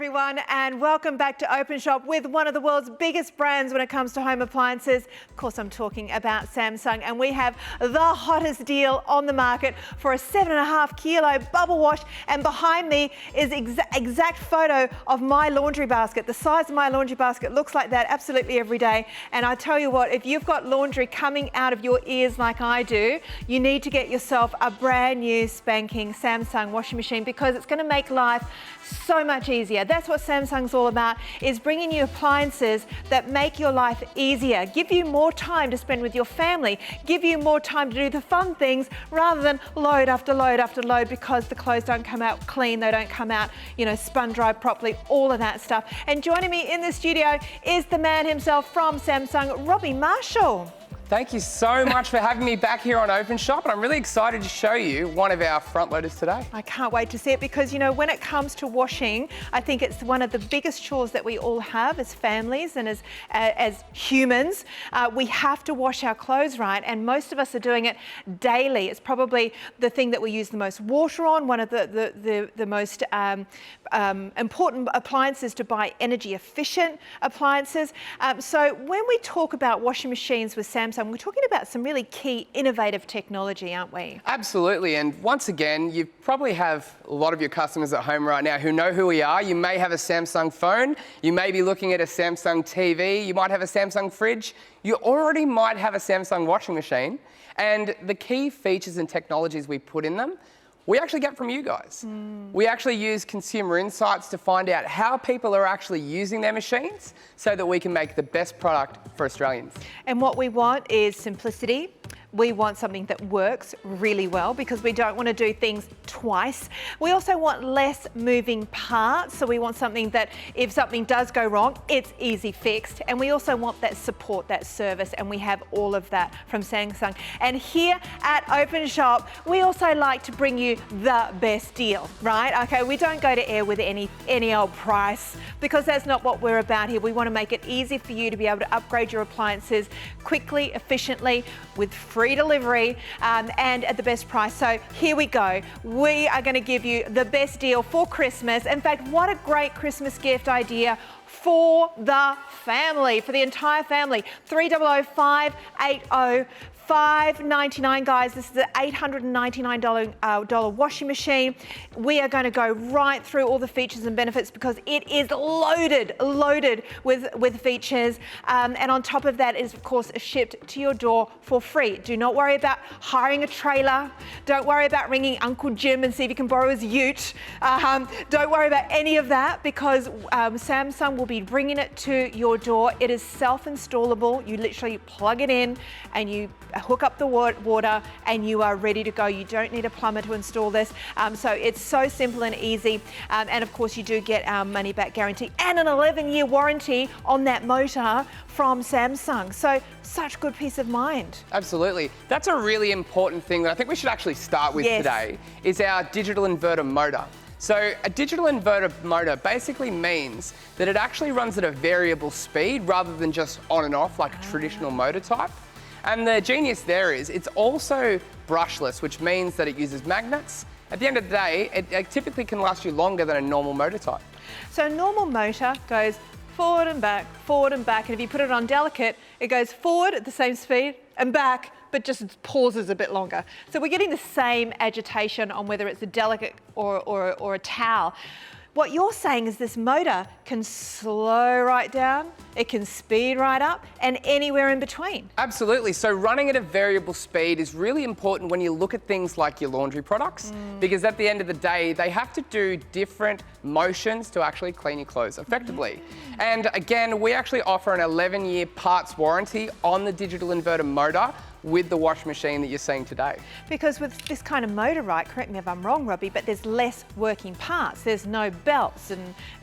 everyone, and welcome back to Openshop with one of the world's biggest brands when it comes to home appliances. Of course, I'm talking about Samsung, and we have the hottest deal on the market for a 7.5 kilo Bubblewash. And behind me is exact photo of my laundry basket. The size of my laundry basket looks like that absolutely every day. And I tell you what, if you've got laundry coming out of your ears like I do, you need to get yourself a brand new spanking Samsung washing machine, because it's going to make life so much easier. That's what Samsung's all about, is bringing you appliances that make your life easier, give you more time to spend with your family, give you more time to do the fun things rather than load after load after load, because the clothes don't come out clean, they don't come out, spun dried properly, all of that stuff. And joining me in the studio is the man himself from Samsung, Robbie Marshall. Thank you so much for having me back here on Openshop, and I'm really excited to show you one of our front loaders today. I can't wait to see it, because when it comes to washing, I think it's one of the biggest chores that we all have as families and as humans. We have to wash our clothes right, and most of us are doing it daily. It's probably the thing that we use the most water on, one of the most important appliances to buy, energy efficient appliances. So when we talk about washing machines with Samsung, we're talking about some really key innovative technology, aren't we? Absolutely, and once again, you probably have a lot of your customers at home right now who know who we are. You may have a Samsung phone, you may be looking at a Samsung TV, you might have a Samsung fridge, you already might have a Samsung washing machine, and the key features and technologies we put in them, we actually get from you guys. We actually use consumer insights to find out how people are actually using their machines so that we can make the best product for Australians. And what we want is simplicity. We want something that works really well, because we don't want to do things twice. We also want less moving parts. So we want something that if something does go wrong, it's easy fixed. And we also want that support, that service. And we have all of that from Samsung. And here at Openshop, we also like to bring you the best deal, right? Okay, we don't go to air with any old price, because that's not what we're about here. We want to make it easy for you to be able to upgrade your appliances quickly, efficiently, with free delivery, and at the best price. So here we go. We are going to give you the best deal for Christmas. In fact, what a great Christmas gift idea for the family, for the entire family. 300580. $599, guys. This is an $899 washing machine. We are going to go right through all the features and benefits, because it is loaded with features. And on top of that, it is of course shipped to your door for free. Do not worry about hiring a trailer. Don't worry about ringing Uncle Jim and see if you can borrow his ute. Don't worry about any of that, because Samsung will be bringing it to your door. It is self-installable. You literally plug it in and you hook up the water and you are ready to go. You don't need a plumber to install this. So it's so simple and easy. And of course, you do get our money back guarantee and an 11-year warranty on that motor from Samsung. So such good peace of mind. Absolutely. That's a really important thing that I think we should actually start with today, is our digital inverter motor. So a digital inverter motor basically means that it actually runs at a variable speed rather than just on and off like a traditional motor type. And the genius there is it's also brushless, which means that it uses magnets. At the end of the day, it typically can last you longer than a normal motor type. So a normal motor goes forward and back, and if you put it on delicate, it goes forward at the same speed and back, but just pauses a bit longer. So we're getting the same agitation on whether it's a delicate or a towel. What you're saying is this motor can slow right down, it can speed right up, and anywhere in between. Absolutely. So running at a variable speed is really important when you look at things like your laundry products, because at the end of the day, they have to do different motions to actually clean your clothes effectively. And again, we actually offer an 11-year parts warranty on the digital inverter motor with the washing machine that you're seeing today. Because with this kind of motor, right, correct me if I'm wrong, Robbie, but there's less working parts. There's no belts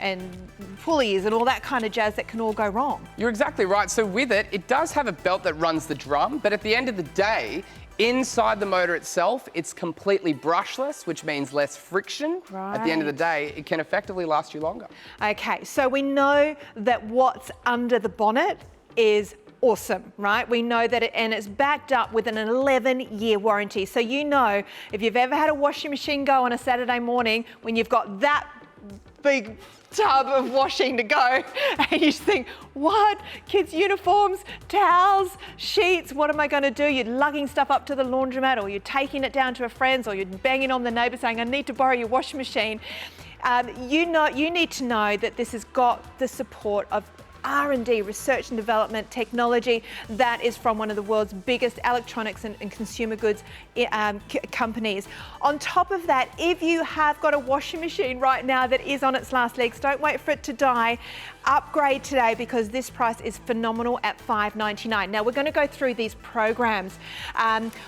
and pulleys and all that kind of jazz that can all go wrong. You're exactly right. So with it, it does have a belt that runs the drum, but at the end of the day, inside the motor itself, it's completely brushless, which means less friction. Right. At the end of the day, it can effectively last you longer. Okay, so we know that what's under the bonnet is awesome, right? We know that and it's backed up with an 11-year warranty. So if you've ever had a washing machine go on a Saturday morning when you've got that big tub of washing to go, and you just think, what? Kids' uniforms, towels, sheets, what am I going to do? You're lugging stuff up to the laundromat, or you're taking it down to a friend's, or you're banging on the neighbour saying, I need to borrow your washing machine. You need to know that this has got the support of R&D, research and development technology, that is from one of the world's biggest electronics and consumer goods companies. On top of that, if you have got a washing machine right now that is on its last legs, don't wait for it to die. Upgrade today, because this price is phenomenal at $5.99. Now we're going to go through these programs.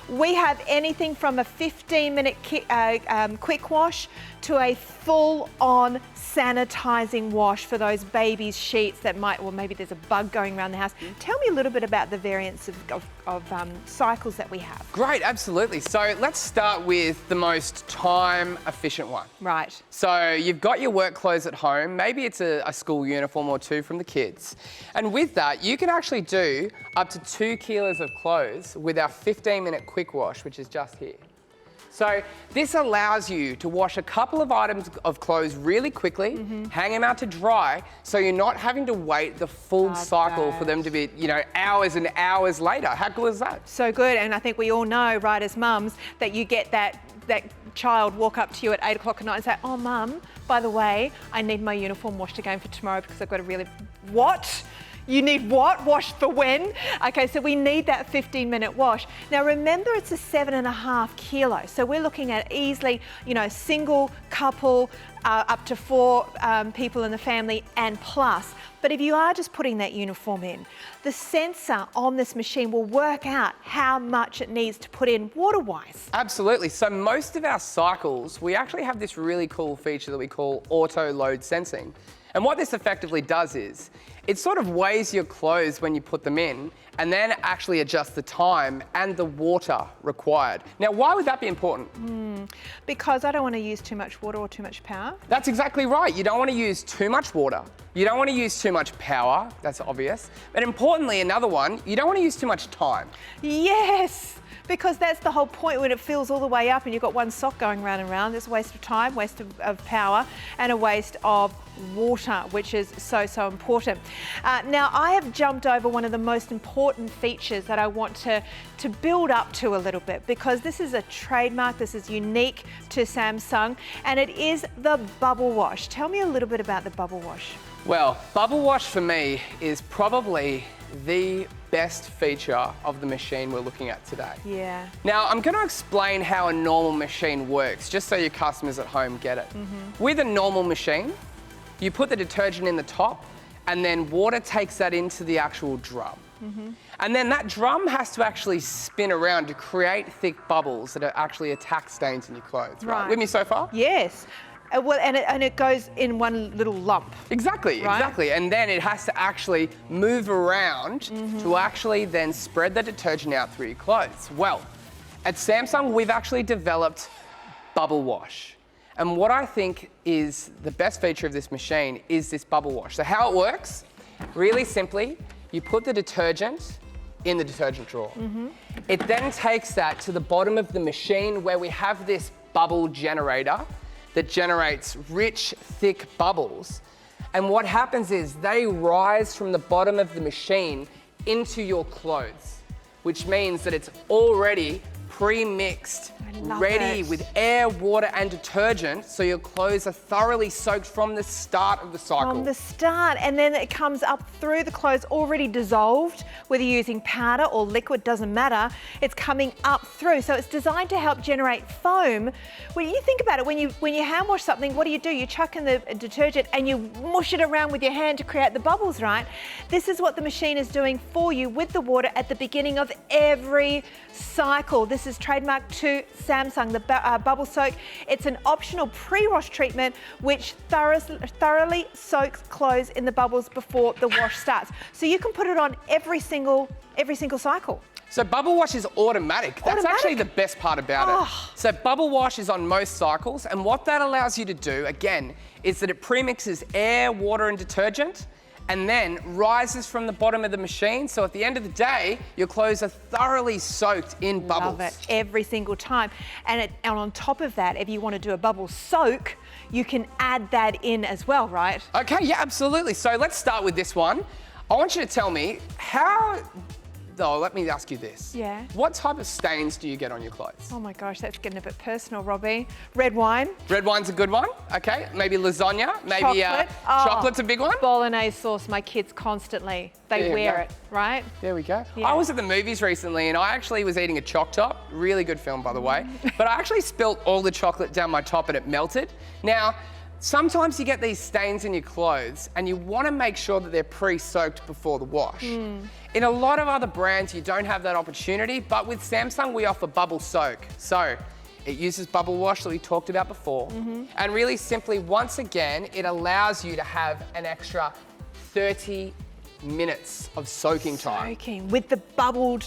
We have anything from a 15-minute quick wash to a full-on sanitizing wash for those babies' sheets that might, well, maybe there's a bug going around the house. Tell me a little bit about the variants of cycles that we have. Great, absolutely. So let's start with the most time-efficient one. Right. So you've got your work clothes at home. Maybe it's a school uniform or two from the kids. And with that, you can actually do up to 2 kilos of clothes with our 15-minute quick wash, which is just here. So this allows you to wash a couple of items of clothes really quickly, hang them out to dry, so you're not having to wait the full cycle for them to be, hours and hours later. How cool is that? So good, and I think we all know, right, as mums, that you get that child walk up to you at 8 o'clock at night and say, oh, Mum, by the way, I need my uniform washed again for tomorrow because I've got a really... What? You need what? Washed for when? Okay, so we need that 15-minute wash. Now remember, it's a 7.5 kilos. So we're looking at easily, single, couple, up to 4 people in the family and plus. But if you are just putting that uniform in, the sensor on this machine will work out how much it needs to put in water-wise. Absolutely. So most of our cycles, we actually have this really cool feature that we call auto load sensing. And what this effectively does is, it sort of weighs your clothes when you put them in, and then actually adjusts the time and the water required. Now, why would that be important? Because I don't want to use too much water or too much power. That's exactly right. You don't want to use too much water. You don't want to use too much power. That's obvious. But importantly, another one, you don't want to use too much time. Yes! Because that's the whole point. When it fills all the way up and you've got one sock going round and round, there's a waste of time, waste of power, and a waste of water, which is so, so important. Now, I have jumped over one of the most important features that I want to build up to a little bit, because this is a trademark, this is unique to Samsung, and it is the Bubblewash. Tell me a little bit about the Bubblewash. Well, Bubblewash for me is probably the best feature of the machine we're looking at today. Yeah. Now, I'm going to explain how a normal machine works, just so your customers at home get it. With a normal machine, you put the detergent in the top, and then water takes that into the actual drum. And then that drum has to actually spin around to create thick bubbles that actually attack stains in your clothes. Right? With me so far? Yes. Well, and it goes in one little lump. Exactly, right? Exactly. And then it has to actually move around to actually then spread the detergent out through your clothes. Well, at Samsung, we've actually developed Bubblewash. And what I think is the best feature of this machine is this Bubblewash. So how it works, really simply, you put the detergent in the detergent drawer. It then takes that to the bottom of the machine, where we have this bubble generator that generates rich, thick bubbles. And what happens is they rise from the bottom of the machine into your clothes, which means that it's already pre-mixed, ready with air, water and detergent, so your clothes are thoroughly soaked from the start of the cycle. From the start, and then it comes up through the clothes already dissolved, whether you're using powder or liquid, doesn't matter. It's coming up through, so it's designed to help generate foam. When you think about it, when you hand wash something, what do? You chuck in the detergent and you mush it around with your hand to create the bubbles, right? This is what the machine is doing for you with the water at the beginning of every cycle. This is trademarked to Samsung, the Bubble Soak. It's an optional pre-wash treatment which thoroughly soaks clothes in the bubbles before the wash starts. So you can put it on every single cycle. So Bubblewash is automatic. That's actually the best part about it. So Bubblewash is on most cycles, and what that allows you to do, again, is that it premixes air, water and detergent, and then rises from the bottom of the machine. So at the end of the day, your clothes are thoroughly soaked in bubbles. Love it, every single time. And on top of that, if you want to do a bubble soak, you can add that in as well, right? Okay, yeah, absolutely. So let's start with this one. I want you to tell me let me ask you this. Yeah. What type of stains do you get on your clothes? Oh my gosh, that's getting a bit personal, Robbie. Red wine. Red wine's a good one. Okay, maybe lasagna, maybe Chocolate. chocolate's a big one. Bolognese sauce, my kids constantly, they wear it, right? There we go. Yeah. I was at the movies recently and I actually was eating a Choc Top. Really good film, by the way. But I actually spilt all the chocolate down my top and it melted. Now, sometimes you get these stains in your clothes and you want to make sure that they're pre-soaked before the wash. In a lot of other brands, you don't have that opportunity, but with Samsung, we offer bubble soak. So it uses Bubblewash that we talked about before. And really simply, once again, it allows you to have an extra 30 minutes of soaking time. Soaking with the bubbled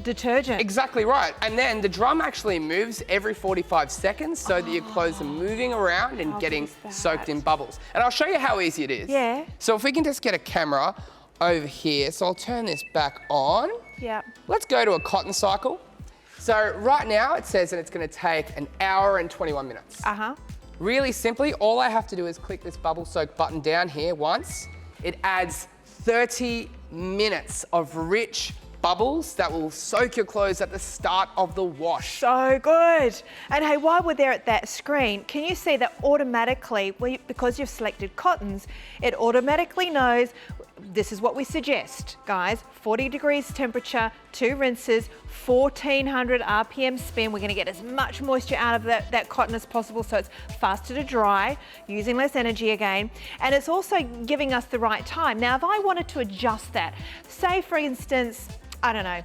detergent. Exactly right. And then the drum actually moves every 45 seconds so that your clothes are moving around and getting soaked in bubbles. And I'll show you how easy it is. Yeah. So if we can just get a camera over here. So I'll turn this back on. Yeah. Let's go to a cotton cycle. So right now it says that it's going to take an hour and 21 minutes. Really simply, all I have to do is click this bubble soak button down here once. It adds 30 minutes of rich bubbles that will soak your clothes at the start of the wash. So good. And hey, while we're there at that screen, can you see that automatically, because you've selected cottons, it automatically knows this is what we suggest, guys. 40 degrees temperature, 2 rinses, 1400 RPM spin. We're gonna get as much moisture out of that cotton as possible so it's faster to dry, using less energy again. And it's also giving us the right time. Now, if I wanted to adjust that, say for instance, I don't know,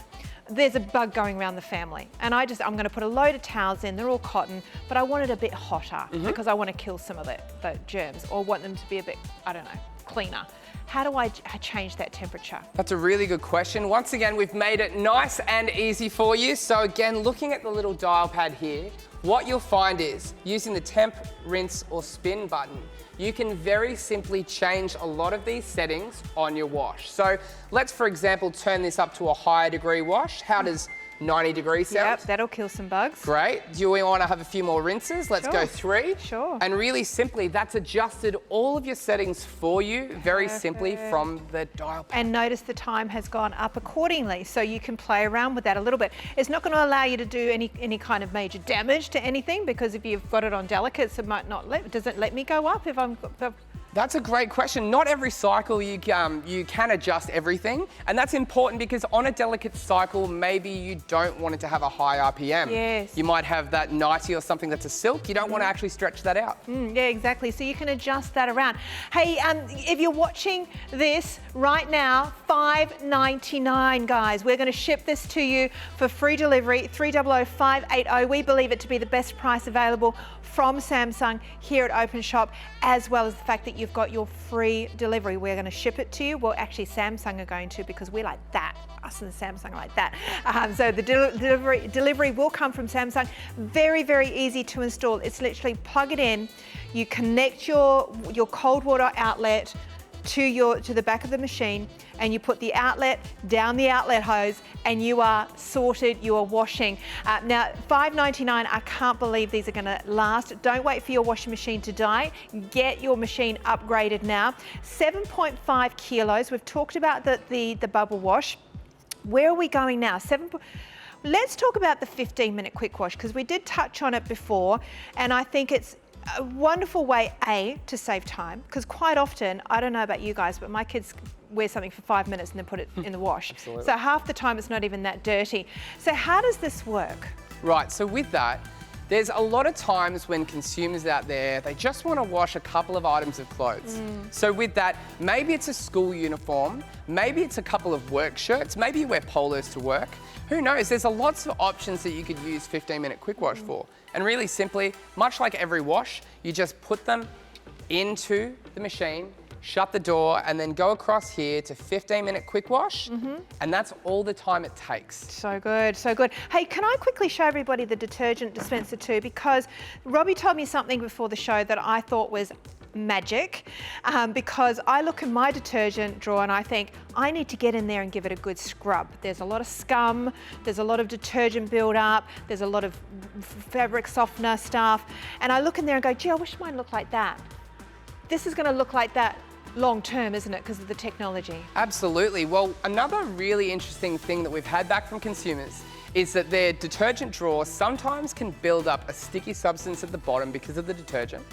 there's a bug going around the family and I'm gonna put a load of towels in, they're all cotton, but I want it a bit hotter because I wanna kill some of the germs or want them to be a bit, I don't know, cleaner. How do I change that temperature? That's a really good question. Once again, we've made it nice and easy for you. So again, looking at the little dial pad here, what you'll find is using the temp, rinse or spin button, you can very simply change a lot of these settings on your wash. So let's, for example, turn this up to a higher degree wash. How does 90 degrees sound? Yep, that'll kill some bugs. Great. Do we want to have a few more rinses? Let's go 3. Sure. And really simply, that's adjusted all of your settings for you very simply from the dial pad. And notice the time has gone up accordingly, so you can play around with that a little bit. It's not going to allow you to do any kind of major damage to anything because if you've got it on delicates, it might not does it let me go up if I'm... That's a great question. Not every cycle you can adjust everything. And that's important because on a delicate cycle, maybe you don't want it to have a high RPM. Yes. You might have that 90 or something that's a silk. You don't want to actually stretch that out. Yeah, exactly. So you can adjust that around. Hey, if you're watching this right now, $5.99, guys. We're going to ship this to you for free delivery, 300580. We believe it to be the best price available from Samsung here at Openshop, as well as the fact that you've got your free delivery. We're going to ship it to you. Well, actually, Samsung are going to because we like that. Us and Samsung are like that. So the delivery will come from Samsung. Very, very easy to install. It's literally plug it in. You connect your cold water outlet to the back of the machine and you put the outlet down the outlet hose and you are sorted, you are washing. Now, $5.99, I can't believe these are gonna last. Don't wait for your washing machine to die. Get your machine upgraded now. 7.5 kilos. We've talked about the bubble wash. Where are we going now? Let's talk about the 15-minute quick wash because we did touch on it before and I think it's a wonderful way, to save time, because quite often, I don't know about you guys, but my kids wear something for 5 minutes and then put it in the wash. Absolutely. So half the time it's not even that dirty. So how does this work? Right, so with that, there's a lot of times when consumers out there, they just want to wash a couple of items of clothes. So with that, maybe it's a school uniform, maybe it's a couple of work shirts, maybe you wear polos to work. Who knows? There's lots of options that you could use 15-minute quick wash for. And really simply, much like every wash, you just put them into the machine, shut the door, and then go across here to 15-minute quick wash, and that's all the time it takes. So good, so good. Hey, can I quickly show everybody the detergent dispenser too? Because Robbie told me something before the show that I thought was magic because I look in my detergent drawer and I think I need to get in there and give it a good scrub. There's a lot of scum, there's a lot of detergent build-up, there's a lot of fabric softener stuff, and I look in there and go, gee, I wish mine looked like that. This is going to look like that long term, isn't it, because of the technology? Absolutely. Well, another really interesting thing that we've had back from consumers is that their detergent drawer sometimes can build up a sticky substance at the bottom because of the detergent.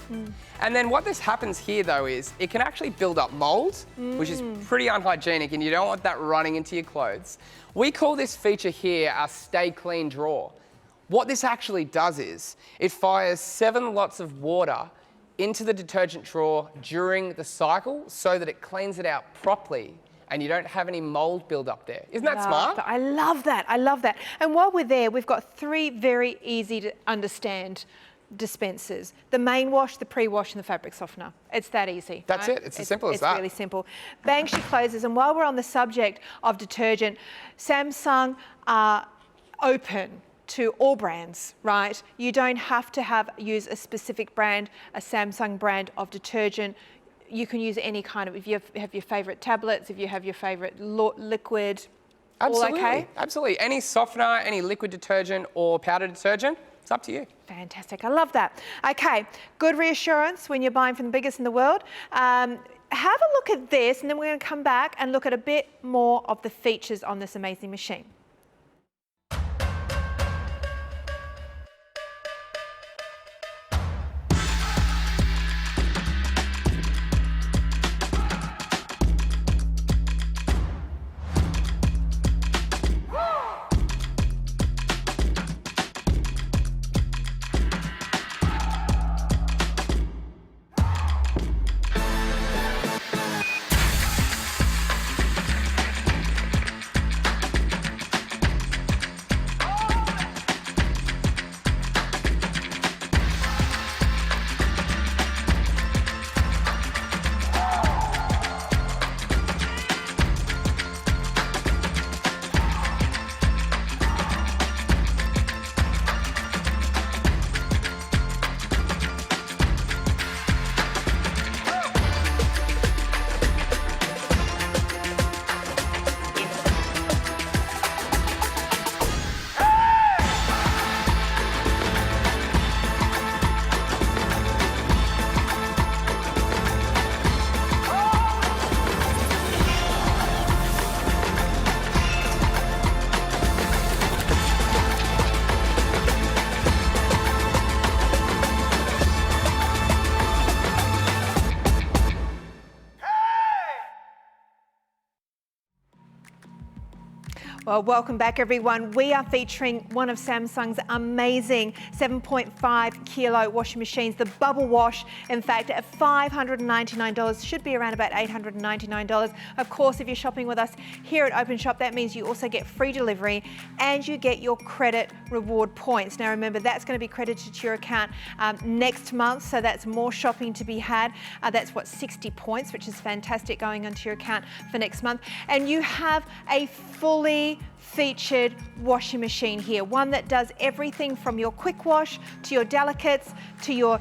And then what this happens here though is it can actually build up mold, which is pretty unhygienic, and you don't want that running into your clothes. We call this feature here our Stay Clean drawer. What this actually does is it fires 7 lots of water into the detergent drawer during the cycle so that it cleans it out properly and you don't have any mold build up there. Isn't that smart? I love that. I love that. And while we're there, we've got 3 very easy to understand dispensers: the main wash, the pre-wash, and the fabric softener. It's that easy. That's it. It's as simple as that. It's really simple. Bang, she closes. And while we're on the subject of detergent, Samsung are open to all brands, right? You don't have to use a specific brand, a Samsung brand of detergent. You can use any kind of, if you have your favourite tablets, if you have your favourite liquid, Absolutely. all okay? Absolutely. Any softener, any liquid detergent or powder detergent, it's up to you. Fantastic. I love that. Okay, good reassurance when you're buying from the biggest in the world. Have a look at this, and then we're going to come back and look at a bit more of the features on this amazing machine. Well, welcome back everyone. We are featuring one of Samsung's amazing 7.5 kilo washing machines, the Bubblewash. In fact, at $599, should be around about $899. Of course, if you're shopping with us here at Openshop, that means you also get free delivery and you get your credit reward points. Now remember, that's going to be credited to your account next month, so that's more shopping to be had. That's what, 60 points, which is fantastic, going onto your account for next month. And you have a fully featured washing machine here, one that does everything from your quick wash to your delicates to your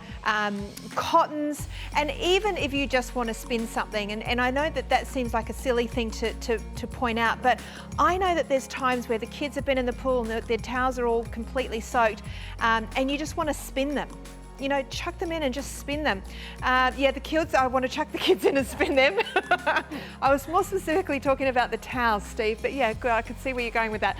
cottons, and even if you just want to spin something, and I know that that seems like a silly thing to point out, but I know that there's times where the kids have been in the pool and their towels are all completely soaked, and you just want to spin them. You know, chuck them in and just spin them. Yeah, the kids, I want to chuck the kids in and spin them. I was more specifically talking about the towels, Steve, but yeah, good, I could see where you're going with that.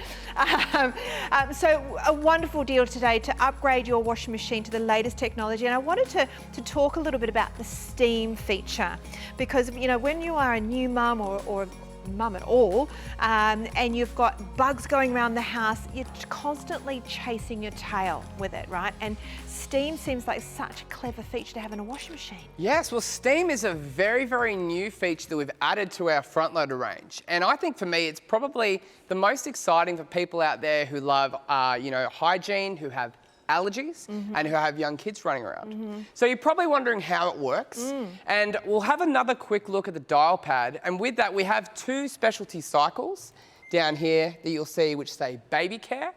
So a wonderful deal today to upgrade your washing machine to the latest technology. And I wanted to talk a little bit about the steam feature, because, you know, when you are a new mum or mum at all, and you've got bugs going around the house, you're constantly chasing your tail with it, right? And steam seems like such a clever feature to have in a washing machine. Yes, well, steam is a very, very new feature that we've added to our front loader range. And I think for me, it's probably the most exciting for people out there who love, you know, hygiene, who have allergies, and who have young kids running around. So you're probably wondering how it works, and we'll have another quick look at the dial pad, and with that we have 2 specialty cycles down here that you'll see which say baby care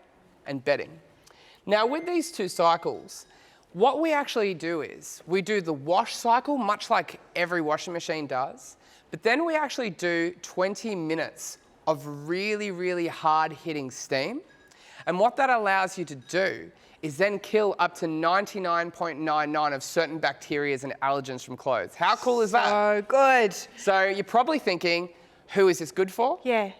and bedding. Now with these 2 cycles, What we actually do is we do the wash cycle, much like every washing machine does, but then we actually do 20 minutes of really, really hard hitting steam. And what that allows you to do is then kill up to 99.99 of certain bacteria and allergens from clothes. How cool is that? So good. So you're probably thinking, who is this good for? Yeah.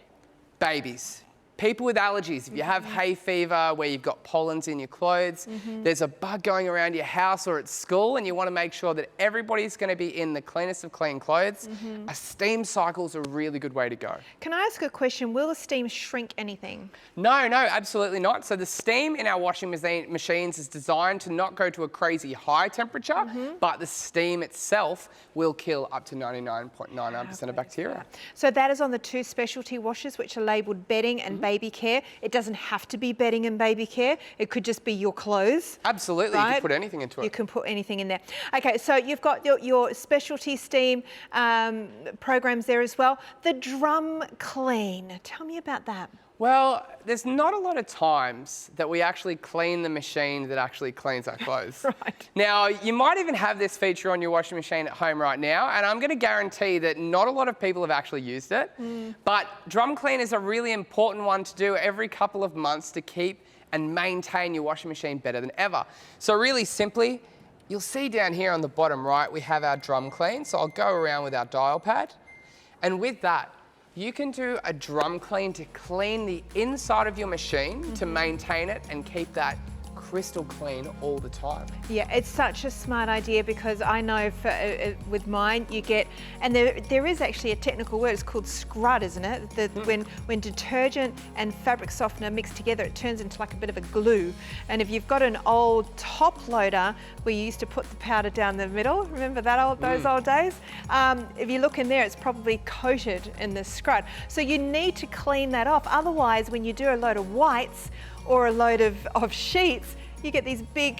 Babies. People with allergies, if you have hay fever where you've got pollens in your clothes, there's a bug going around your house or at school and you want to make sure that everybody's going to be in the cleanest of clean clothes, a steam cycle is a really good way to go. Can I ask a question? Will the steam shrink anything? No, absolutely not. So the steam in our washing machines is designed to not go to a crazy high temperature, but the steam itself will kill up to 99.99% of bacteria. So that is on the 2 specialty washers, which are labelled bedding and baby care. It doesn't have to be bedding and baby care. It could just be your clothes. Absolutely, right? You can put anything into it. You can put anything in there. Okay, so you've got your specialty steam programs there as well. The drum clean. Tell me about that. Well, there's not a lot of times that we actually clean the machine that actually cleans our clothes. Right. Now, you might even have this feature on your washing machine at home right now, and I'm going to guarantee that not a lot of people have actually used it. But drum clean is a really important one to do every couple of months to keep and maintain your washing machine better than ever. So really simply, you'll see down here on the bottom right, we have our drum clean. So I'll go around with our dial pad, and with that, you can do a drum clean to clean the inside of your machine to maintain it and keep that crystal clean all the time. Yeah, it's such a smart idea because I know for, with mine you get, and there is actually a technical word, it's called scrud, isn't it? When detergent and fabric softener mix together, it turns into like a bit of a glue. And if you've got an old top loader where you used to put the powder down the middle, remember that those old days? If you look in there, it's probably coated in the scrud. So you need to clean that off. Otherwise, when you do a load of whites or a load of sheets, you get these big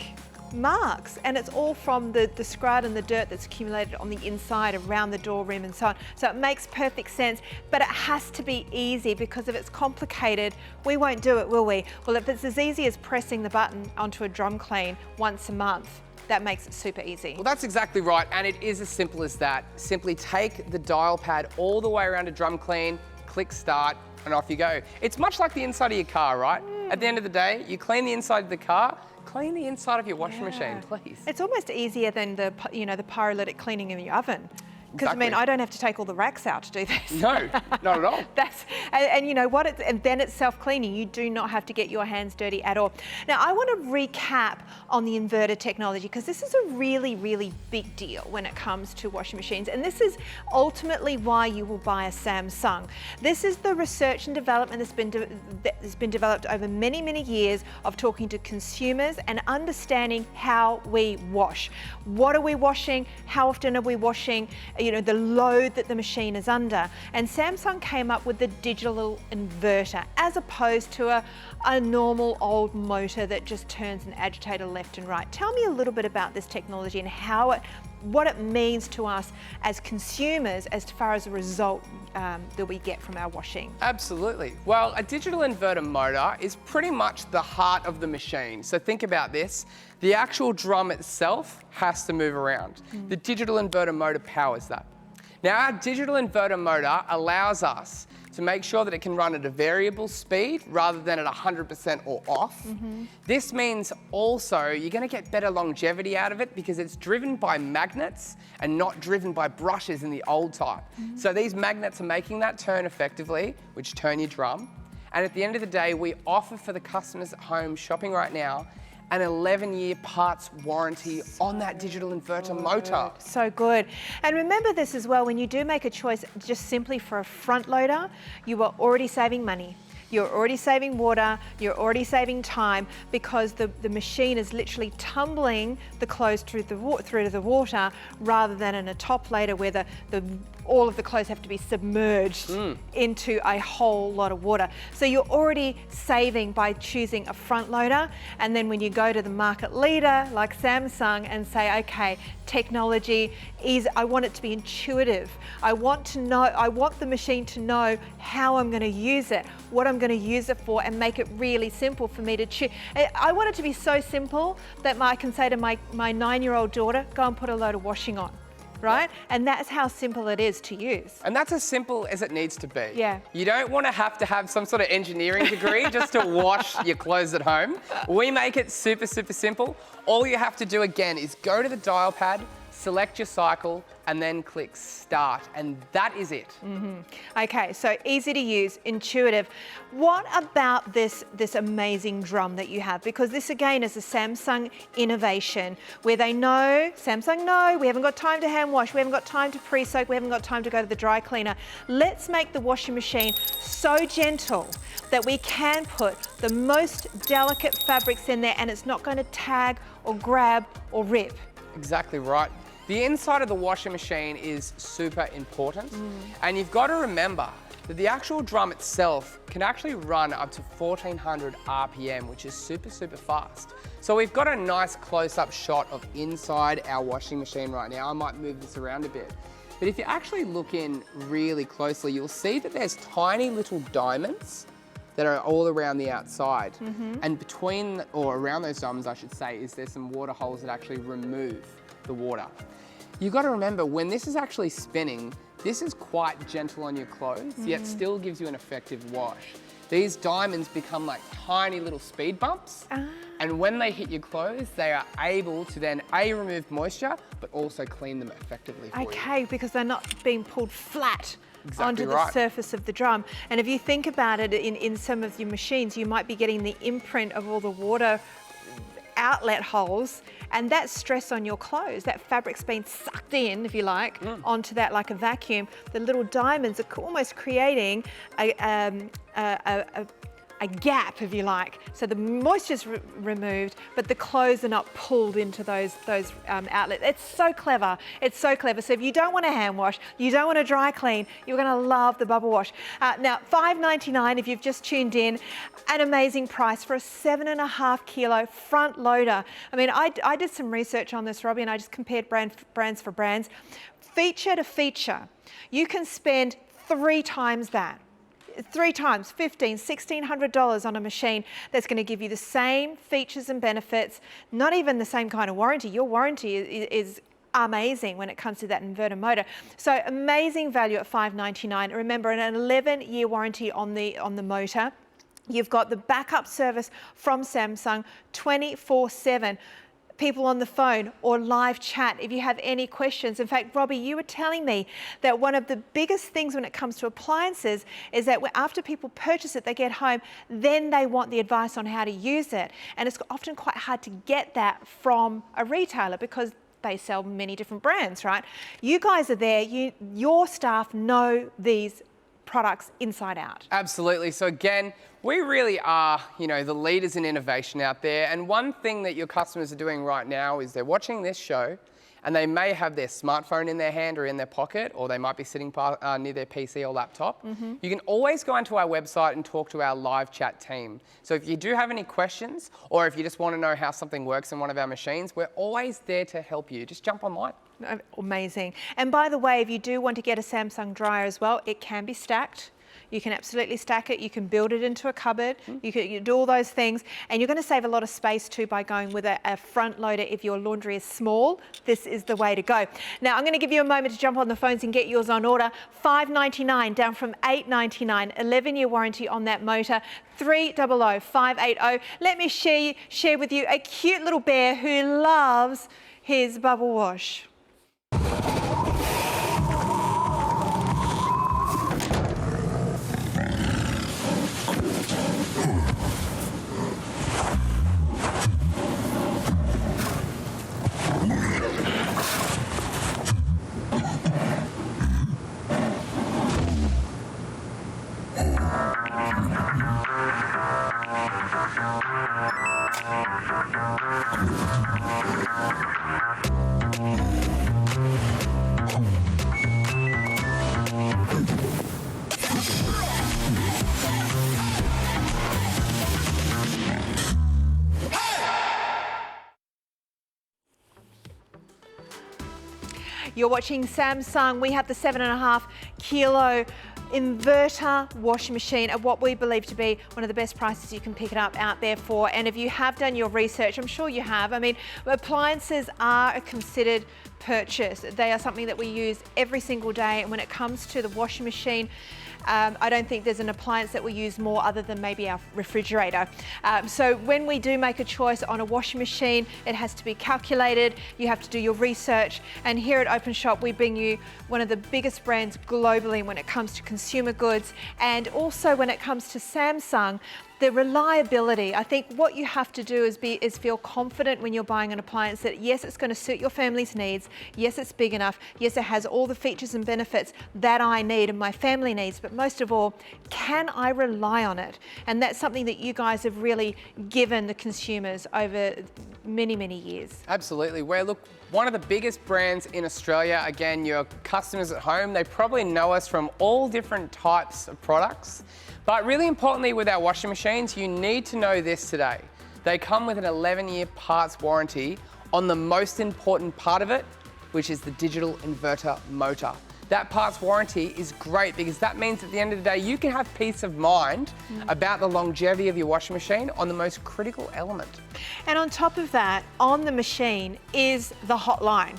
marks, and it's all from the scrud and the dirt that's accumulated on the inside around the door rim and so on. So it makes perfect sense, but it has to be easy, because if it's complicated, we won't do it, will we? Well, if it's as easy as pressing the button onto a drum clean once a month, that makes it super easy. Well, that's exactly right, and it is as simple as that. Simply take the dial pad all the way around a drum clean, click start, and off you go. It's much like the inside of your car, right? At the end of the day, you clean the inside of the car, clean the inside of your washing machine, please. It's almost easier than the pyrolytic cleaning in the oven. Because Exactly. I mean, I don't have to take all the racks out to do this. No, not at all. And you know what? And then it's self-cleaning. You do not have to get your hands dirty at all. Now, I want to recap on the inverter technology, because this is a really, really big deal when it comes to washing machines. And this is ultimately why you will buy a Samsung. This is the research and development that's been developed over many, many years of talking to consumers and understanding how we wash. What are we washing? How often are we washing? You know, the load that the machine is under. And Samsung came up with the digital inverter, as opposed to a normal old motor that just turns an agitator left and right. Tell me a little bit about this technology and what it means to us as consumers as far as the result that we get from our washing. Absolutely. Well, a digital inverter motor is pretty much the heart of the machine. So think about this. The actual drum itself has to move around. The digital inverter motor powers that. Now, our digital inverter motor allows us to make sure that it can run at a variable speed rather than at 100% or off. This means also you're going to get better longevity out of it, because it's driven by magnets and not driven by brushes in the old type. So these magnets are making that turn effectively, which turn your drum. And at the end of the day, we offer for the customers at home shopping right now an 11-year parts warranty on that digital inverter motor. So good. And remember this as well, when you do make a choice just simply for a front loader, you are already saving money. You're already saving water, you're already saving time, because the machine is literally tumbling the clothes through to the water, rather than in a top loader where the all of the clothes have to be submerged into a whole lot of water. So you're already saving by choosing a front loader. And then when you go to the market leader like Samsung and say, okay, technology is, I want it to be intuitive. I want the machine to know how I'm going to use it, what I'm going to use it for, and make it really simple for me to choose. I want it to be so simple that I can say to my 9-year-old daughter, go and put a load of washing on. Right? And that's how simple it is to use. And that's as simple as it needs to be. Yeah. You don't want to have some sort of engineering degree just to wash your clothes at home. We make it super, super simple. All you have to do again is go to the dial pad, select your cycle, and then click start, and that is it. Okay, so easy to use, intuitive. What about this amazing drum that you have? Because this again is a Samsung innovation where they know, Samsung know, we haven't got time to hand wash, we haven't got time to pre-soak, we haven't got time to go to the dry cleaner. Let's make the washing machine so gentle that we can put the most delicate fabrics in there and it's not going to tag or grab or rip. Exactly right. The inside of the washing machine is super important, and you've got to remember that the actual drum itself can actually run up to 1400 RPM, which is super, super fast. So we've got a nice close-up shot of inside our washing machine right now. I might move this around a bit. But if you actually look in really closely, you'll see that there's tiny little diamonds that are all around the outside. And between, or around those diamonds, I should say, is there's some water holes that actually remove the water. You've got to remember, when this is actually spinning, this is quite gentle on your clothes, yet still gives you an effective wash. These diamonds become like tiny little speed bumps, and when they hit your clothes, they are able to then remove moisture, but also clean them effectively for you. Okay, because they're not being pulled flat Exactly onto the surface of the drum. And if you think about it, in some of your machines, you might be getting the imprint of all the water outlet holes, and that stress on your clothes, that fabric's been sucked in, if you like, onto that like a vacuum. The little diamonds are almost creating a gap, if you like. So the moisture's removed, but the clothes are not pulled into those outlets. It's so clever. It's so clever. So if you don't want to hand wash, you don't want to dry clean, you're going to love the Bubblewash. Now, $5.99 if you've just tuned in, an amazing price for a 7.5 kilo front loader. I mean, I did some research on this, Robbie, and I just compared brands for brands. Feature to feature, you can spend 3 times that. 3 times, $1,500, $1,600 on a machine that's going to give you the same features and benefits, not even the same kind of warranty. Your warranty is amazing when it comes to that inverter motor. So amazing value at $5.99. Remember, an 11-year warranty on the motor. You've got the backup service from Samsung 24/7. People on the phone or live chat if you have any questions. In fact, Robbie, you were telling me that one of the biggest things when it comes to appliances is that after people purchase it, they get home, then they want the advice on how to use it. And it's often quite hard to get that from a retailer because they sell many different brands, right? You guys are there, your staff know these products inside out. Absolutely. So again, we really are, the leaders in innovation out there. And one thing that your customers are doing right now is they're watching this show and they may have their smartphone in their hand or in their pocket, or they might be sitting near their PC or laptop. You can always go onto our website and talk to our live chat team. So if you do have any questions, or if you just want to know how something works in one of our machines, we're always there to help you. Just jump online. Amazing. And by the way, if you do want to get a Samsung dryer as well, it can be stacked. You can absolutely stack it. You can build it into a cupboard. You do all those things. And you're going to save a lot of space too by going with a front loader if your laundry is small. This is the way to go. Now, I'm going to give you a moment to jump on the phones and get yours on order. $5.99 down from $8.99. 11-year warranty on that motor. 300-580. Let me share with you a cute little bear who loves his Bubblewash. You're watching Samsung. We have the 7.5 kilo inverter washing machine at what we believe to be one of the best prices you can pick it up out there for. And if you have done your research, I'm sure you have. I mean, appliances are a considered purchase. They are something that we use every single day. And when it comes to the washing machine, I don't think there's an appliance that we use more other than maybe our refrigerator. So when we do make a choice on a washing machine, it has to be calculated. You have to do your research. And here at Openshop, we bring you one of the biggest brands globally when it comes to consumer goods, and also when it comes to Samsung. The reliability, I think what you have to do is feel confident when you're buying an appliance that yes, it's going to suit your family's needs, yes, it's big enough, yes, it has all the features and benefits that I need and my family needs, but most of all, can I rely on it? And that's something that you guys have really given the consumers over many, many years. Absolutely. We're one of the biggest brands in Australia. Again, your customers at home, they probably know us from all different types of products. But really importantly with our washing machines, you need to know this today. They come with an 11-year parts warranty on the most important part of it, which is the digital inverter motor. That parts warranty is great because that means at the end of the day, you can have peace of mind about the longevity of your washing machine on the most critical element. And on top of that, on the machine is the hotline.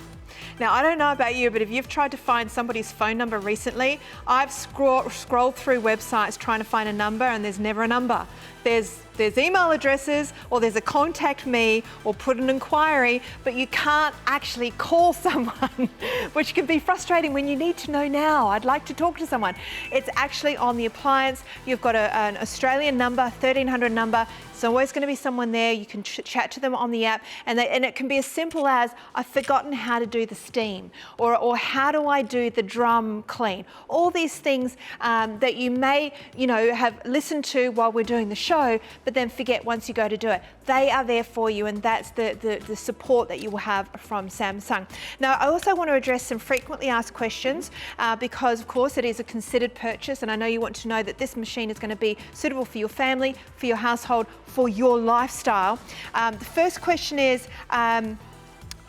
Now, I don't know about you, but if you've tried to find somebody's phone number recently, I've scrolled through websites trying to find a number and there's never a number. There's email addresses, or there's a contact me, or put an inquiry, but you can't actually call someone, which can be frustrating when you need to know now. I'd like to talk to someone. It's actually on the appliance. You've got an Australian number, 1300 number. There's always going to be someone there. You can chat to them on the app, and it can be as simple as, I've forgotten how to do the steam, or how do I do the drum clean? All these things that you may, have listened to while we're doing the show, but then forget once you go to do it. They are there for you, and that's the support that you will have from Samsung. Now, I also want to address some frequently asked questions because, of course, it is a considered purchase, and I know you want to know that this machine is going to be suitable for your family, for your household, for your lifestyle. The first question is, a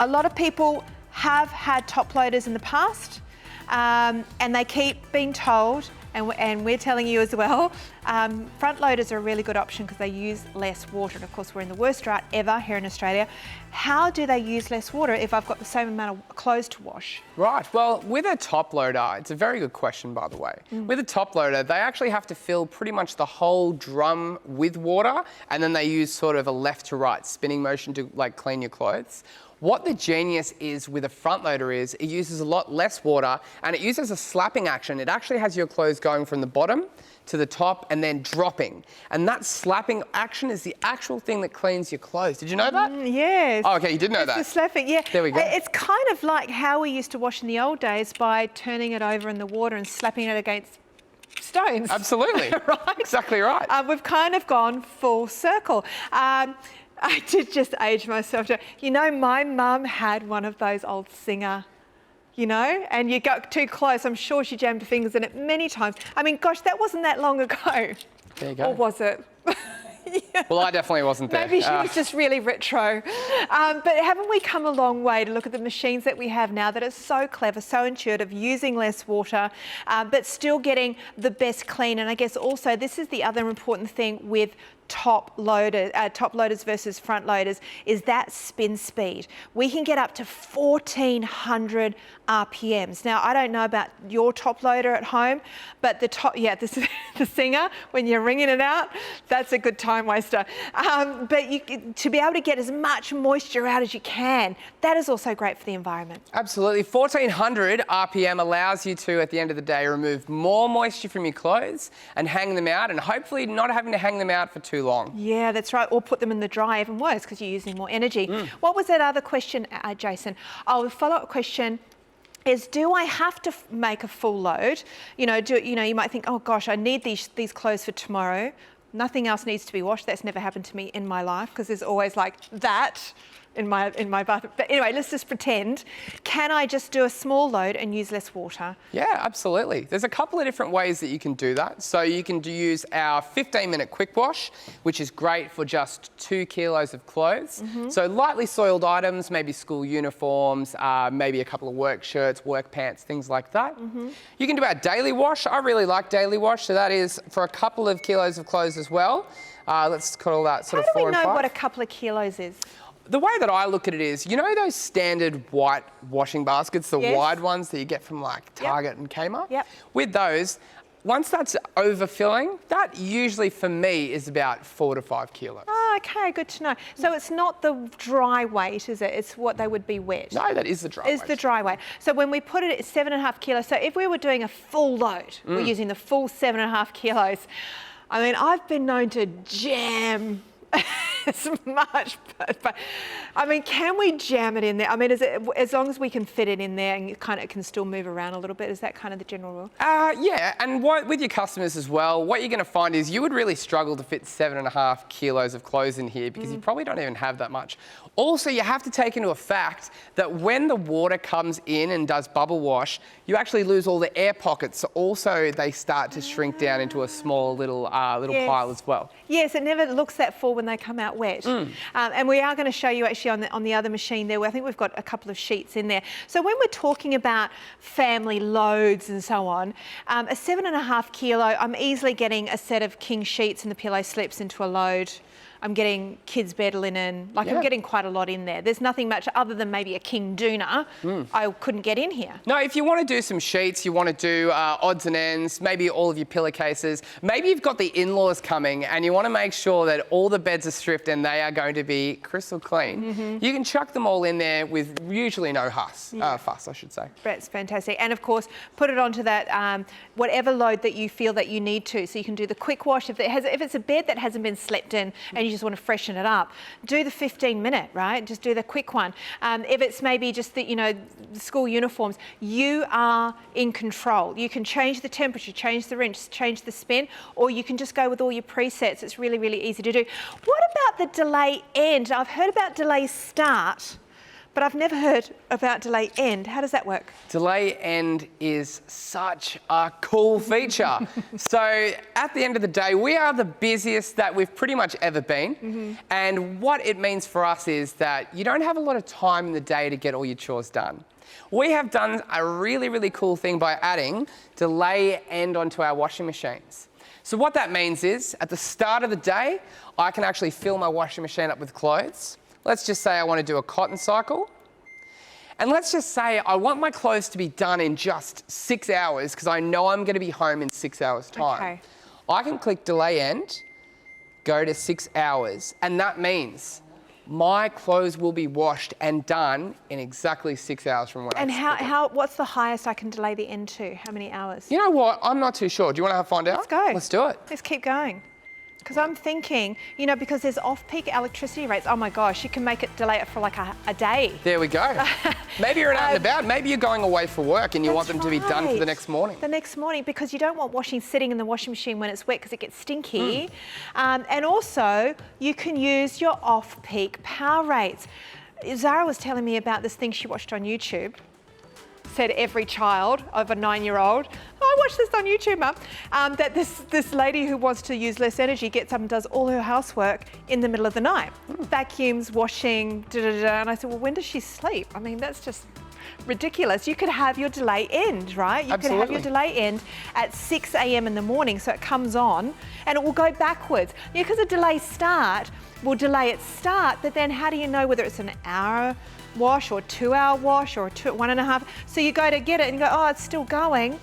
lot of people have had top loaders in the past, and they keep being told, and we're telling you as well, front loaders are a really good option because they use less water. And of course, we're in the worst drought ever here in Australia. How do they use less water if I've got the same amount of clothes to wash? Right, well, with a top loader, it's a very good question, by the way. With a top loader, they actually have to fill pretty much the whole drum with water, and then they use sort of a left to right spinning motion to clean your clothes. What the genius is with a front loader is it uses a lot less water, and it uses a slapping action. It actually has your clothes going from the bottom to the top and then dropping. And that slapping action is the actual thing that cleans your clothes. Did you know that? Yes. Oh, okay, you did know that. The slapping, yeah. There we go. It's kind of like how we used to wash in the old days by turning it over in the water and slapping it against stones. Absolutely. Right? Exactly right. We've kind of gone full circle. I did just age myself. My mum had one of those old Singer, and you got too close. I'm sure she jammed her fingers in it many times. I mean, gosh, that wasn't that long ago. There you go. Or was it? Yeah. Well, I definitely wasn't there. Maybe she was just really retro. But haven't we come a long way to look at the machines that we have now that are so clever, so intuitive, using less water, but still getting the best clean? And I guess also this is the other important thing with top loaders versus front loaders is that spin speed. We can get up to 1400 RPMs. Now, I don't know about your top loader at home, but this is the Singer, when you're wringing it out, that's a good time waster. But to be able to get as much moisture out as you can, that is also great for the environment. Absolutely. 1400 RPM allows you to, at the end of the day, remove more moisture from your clothes and hang them out, and hopefully not having to hang them out for too long. Yeah, that's right. Or put them in the dryer, even worse, because you're using more energy. What was that other question, Jason? The follow-up question is, do I have to make a full load? You might think, oh gosh, I need these clothes for tomorrow. Nothing else needs to be washed. That's never happened to me in my life because there's always like that. in my bathroom. But anyway, let's just pretend. Can I just do a small load and use less water? Yeah, absolutely. There's a couple of different ways that you can do that. So you can use our 15-minute quick wash, which is great for just 2 kilos of clothes. So lightly soiled items, maybe school uniforms, maybe a couple of work shirts, work pants, things like that. You can do our daily wash. I really like daily wash, so that is for a couple of kilos of clothes as well. Let's call that sort of 4 and 5. How do we know what a couple of kilos is? The way that I look at it is, you know those standard white washing baskets, the Yes. wide ones that you get from like Target and Kmart? Yep. With those, once that's overfilling, that usually for me is about 4 to 5 kilos. Oh, okay, good to know. So it's not the dry weight, is it? It's what they would be wet. No, that is the dry weight. Is the dry weight. So when we put it at 7.5 kilos, so if we were doing a full load, we're using the full 7.5 kilos. I mean, I've been known to jam as much, but I mean, can we jam it in there? I mean, is it, as long as we can fit it in there and it can still move around a little bit, is that kind of the general rule? Yeah, and with your customers as well, what you're going to find is you would really struggle to fit 7.5 kilos of clothes in here because you probably don't even have that much. Also, you have to take into effect that when the water comes in and does bubble wash, you actually lose all the air pockets. So also they start to shrink down into a small little pile as well. Yes, it never looks that full when they come out wet. And we are going to show you actually on the other machine there. I think we've got a couple of sheets in there. So when we're talking about family loads and so on, a 7.5 kilo, I'm easily getting a set of king sheets and the pillow slips into a load. I'm getting kids' bed linen, I'm getting quite a lot in there. There's nothing much other than maybe a king doona I couldn't get in here. No, if you want to do some sheets, you want to do odds and ends, maybe all of your pillowcases, maybe you've got the in-laws coming and you want to make sure that all the beds are stripped and they are going to be crystal clean, you can chuck them all in there with usually no fuss, I should say. That's fantastic. And of course, put it onto that, whatever load that you feel that you need to. So you can do the quick wash. If it's a bed that hasn't been slept in and you just want to freshen it up, do the 15-minute, right? Just do the quick one. If it's maybe just the, the school uniforms, you are in control. You can change the temperature, change the rinse, change the spin, or you can just go with all your presets. It's really, really easy to do. What about the delay end? I've heard about delay start, but I've never heard about delay end. How does that work? Delay end is such a cool feature. So at the end of the day, we are the busiest that we've pretty much ever been. And what it means for us is that you don't have a lot of time in the day to get all your chores done. We have done a really, really cool thing by adding delay end onto our washing machines. So what that means is at the start of the day, I can actually fill my washing machine up with clothes. Let's just say I want to do a cotton cycle. And let's just say I want my clothes to be done in just 6 hours because I know I'm going to be home in 6 hours' time. Okay. I can click delay end, go to 6 hours, and that means my clothes will be washed and done in exactly 6 hours from when And what's the highest I can delay the end to? How many hours? You know what? I'm not too sure. Do you want to find out? Let's go. Let's do it. Let's keep going. Because I'm thinking, because there's off-peak electricity rates. Oh my gosh, you can make it delay it for like a day. There we go. Maybe you're out and about. Maybe you're going away for work and you want them to be done for the next morning. The next morning, because you don't want washing sitting in the washing machine when it's wet because it gets stinky. And also, you can use your off-peak power rates. Zara was telling me about this thing she watched on YouTube. Said every child of a 9-year-old, I watched this on YouTube, Mum, that this lady who wants to use less energy gets up and does all her housework in the middle of the night. Vacuums, washing, and I said, well, when does she sleep? I mean, that's just ridiculous. You could have your delay end, right? You could have your delay end at 6 a.m. in the morning, so it comes on and it will go backwards. Because a delay start will delay its start, but then how do you know whether it's an hour wash or 2 hour wash or 1.5? So you go to get it and you go, oh, it's still going.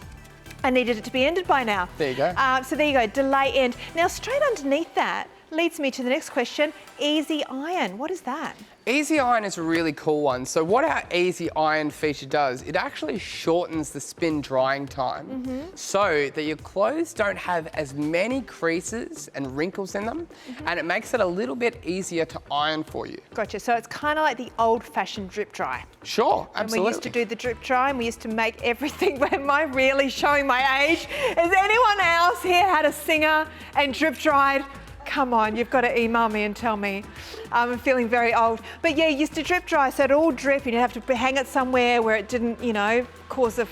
I needed it to be ended by now. There you go. So there you go, delay end. Now straight underneath that leads me to the next question, easy iron. What is that? Easy iron is a really cool one. So what our easy iron feature does, it actually shortens the spin drying time so that your clothes don't have as many creases and wrinkles in them, and it makes it a little bit easier to iron for you. Gotcha, so it's kind of like the old-fashioned drip dry. Sure, absolutely. And we used to do the drip dry and we used to make everything. Am I really showing my age? Has anyone else here had a singer and drip dried? Come on, you've got to email me and tell me. I'm feeling very old. But yeah, it used to drip dry, so it'd all drip and you'd have to hang it somewhere where it didn't, you know, cause a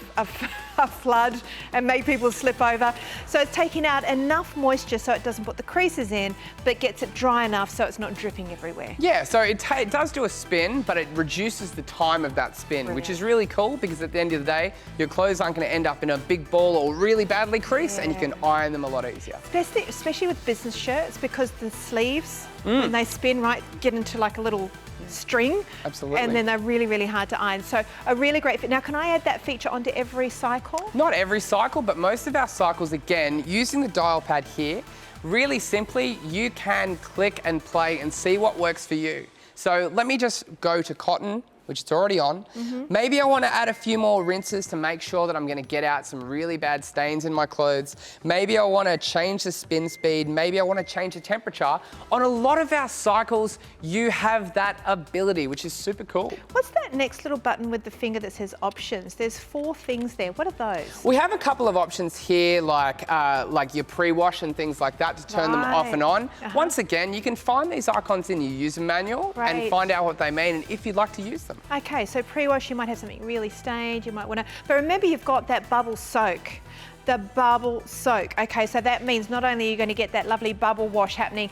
flood and make people slip over. So it's taking out enough moisture so it doesn't put the creases in, but gets it dry enough so it's not dripping everywhere. Yeah, so it does do a spin, but it reduces the time of that spin, which is really cool because at the end of the day, your clothes aren't going to end up in a big ball or really badly creased, and you can iron them a lot easier. Especially with business shirts, because the sleeves, when they spin, right, get into like a little string. Absolutely. And then they're really, really hard to iron. So a really great fit. Now, can I add that feature onto every cycle? Not every cycle, but most of our cycles, again, using the dial pad here, really simply, you can click and play and see what works for you. So let me just go to cotton, which it's already on. Maybe I want to add a few more rinses to make sure that I'm going to get out some really bad stains in my clothes. Maybe I want to change the spin speed. Maybe I want to change the temperature. On a lot of our cycles, you have that ability, which is super cool. What's that next little button with the finger that says options? There's 4 things there. What are those? We have a couple of options here, like your pre-wash and things like that to turn them off and on. Once again, you can find these icons in your user manual and find out what they mean and if you'd like to use them. Okay, so pre-wash, you might have something really stained, you might want to, but remember you've got that bubble soak. The bubble soak. Okay, so that means not only are you going to get that lovely bubble wash happening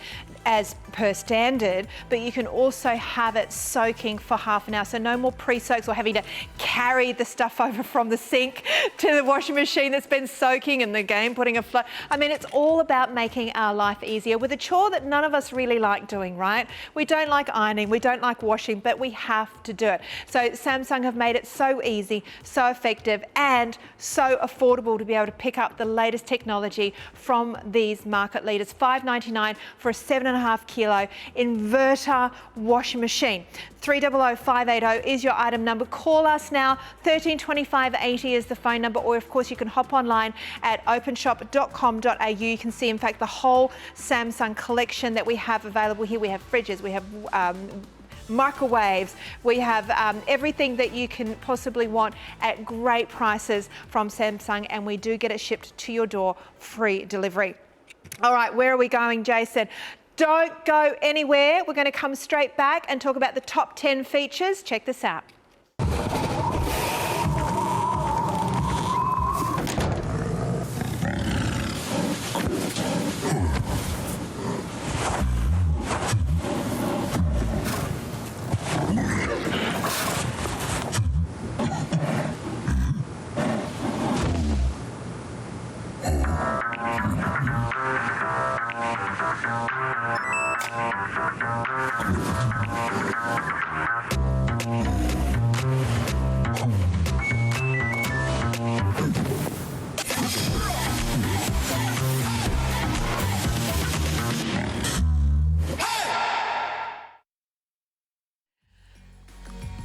as per standard, but you can also have it soaking for half an hour. So no more pre-soaks or having to carry the stuff over from the sink to the washing machine that's been soaking and again putting a flow. I mean, it's all about making our life easier with a chore that none of us really like doing, right? We don't like ironing, we don't like washing, but we have to do it. So Samsung have made it so easy, so effective, and so affordable to be able to pick up the latest technology from these market leaders. $5.99 for a 7.5 kilo inverter washing machine. 300 is your item number. Call us now. 132580 is the phone number, or of course you can hop online at openshop.com.au. You can see, in fact, the whole Samsung collection that we have available here. We have fridges, we have microwaves, we have everything that you can possibly want at great prices from Samsung, and we do get it shipped to your door, free delivery. All right, where are we going, Jason? Don't go anywhere. We're going to come straight back and talk about the top 10 features. Check this out.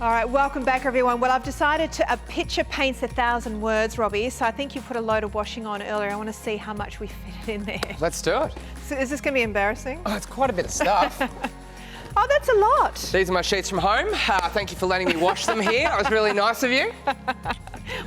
All right, welcome back, everyone. Well, I've decided to, a picture paints 1,000 words, Robbie, so I think you put a load of washing on earlier. I want to see how much we fit in there. Let's do it. So is this going to be embarrassing? Oh, it's quite a bit of stuff. Oh, that's a lot. These are my sheets from home. Thank you for letting me wash them here. That was really nice of you.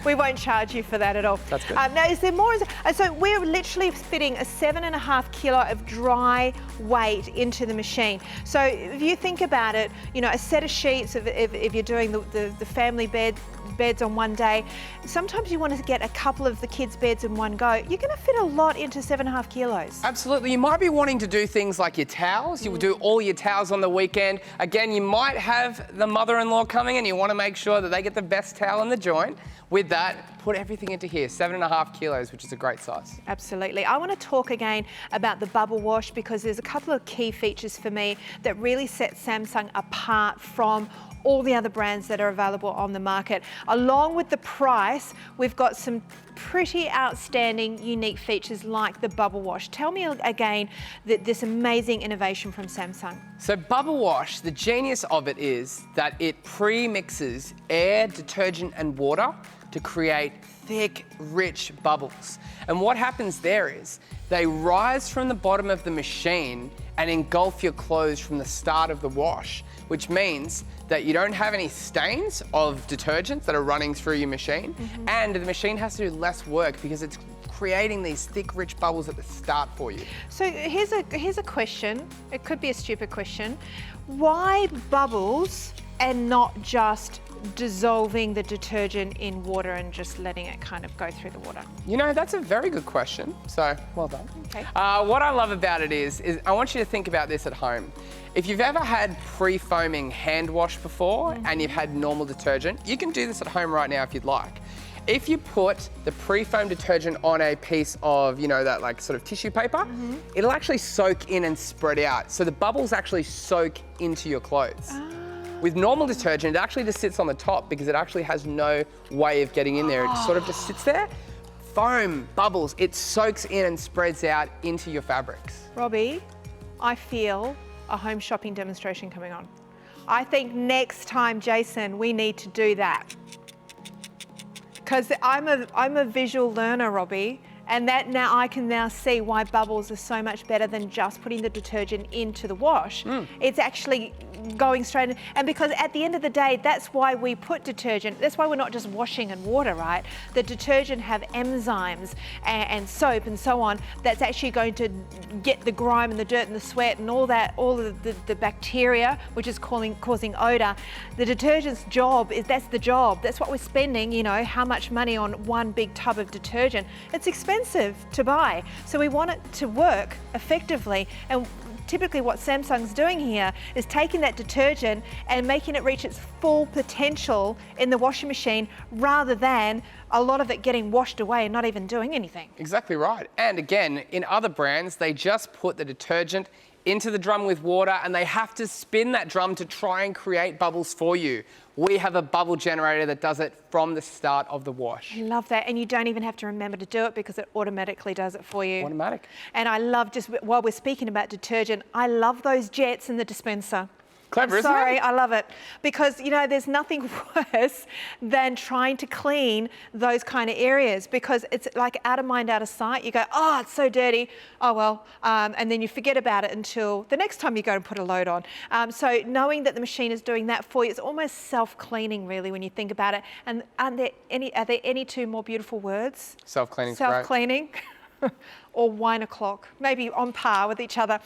We won't charge you for that at all. That's good. Now, is there more? So we're literally fitting a 7.5 kilo of dry weight into the machine. So if you think about it, you know, a set of sheets, if you're doing the family beds on one day, sometimes you want to get a couple of the kids' beds in one go. You're going to fit a lot into 7.5 kilos. Absolutely. You might be wanting to do things like your towels. You will do all your towels on the weekend. Again, you might have the mother-in-law coming and you want to make sure that they get the best towel in the joint. With that, put everything into here, 7.5 kilos, which is a great size. Absolutely. I want to talk again about the bubble wash because there's a couple of key features for me that really set Samsung apart from all the other brands that are available on the market. Along with the price, we've got some pretty outstanding, unique features like the bubble wash. Tell me again this amazing innovation from Samsung. So bubble wash, the genius of it is that it pre-mixes air, detergent and water to create thick, rich bubbles. And what happens there is they rise from the bottom of the machine and engulf your clothes from the start of the wash, which means that you don't have any stains of detergents that are running through your machine, and the machine has to do less work because it's creating these thick, rich bubbles at the start for you. So here's a question. It could be a stupid question. Why bubbles and not just dissolving the detergent in water and just letting it kind of go through the water? You know, that's a very good question. So, well done. Okay. What I love about it is I want you to think about this at home. If you've ever had pre-foaming hand wash before and you've had normal detergent, you can do this at home right now if you'd like. If you put the pre-foam detergent on a piece of, you know, that like sort of tissue paper, it'll actually soak in and spread out. So the bubbles actually soak into your clothes. With normal detergent, it actually just sits on the top because it actually has no way of getting in there. It sort of just sits there. Foam, bubbles, it soaks in and spreads out into your fabrics. Robbie, I feel a home shopping demonstration coming on. I think next time, Jason, we need to do that. Because I'm a visual learner, Robbie, and that now I can now see why bubbles are so much better than just putting the detergent into the wash. It's actually going straight in. And because at the end of the day, that's why we put detergent. That's why we're not just washing in water, right? The detergent have enzymes and soap and so on that's actually going to get the grime and the dirt and the sweat and all that, all of the bacteria, which is causing odor. The detergent's job is, that's the job. That's what we're spending, you know, how much money on one big tub of detergent. It's expensive to buy. So we want it to work effectively. And typically what Samsung's doing here is taking that detergent and making it reach its full potential in the washing machine rather than a lot of it getting washed away and not even doing anything. Exactly right. And again, in other brands, they just put the detergent into the drum with water and they have to spin that drum to try and create bubbles for you. We have a bubble generator that does it from the start of the wash. I love that. And you don't even have to remember to do it because it automatically does it for you. Automatic. And I love, just while we're speaking about detergent, I love those jets in the dispenser. Clever, isn't it? Sorry, I love it. Because, you know, there's nothing worse than trying to clean those kind of areas because it's like out of mind, out of sight. You go, oh, it's so dirty. Oh, well. And then you forget about it until the next time you go and put a load on. So knowing that the machine is doing that for you, it's almost self-cleaning, really, when you think about it. And are there any two more beautiful words? Self-cleaning. Self-cleaning. Or wine o'clock, maybe on par with each other.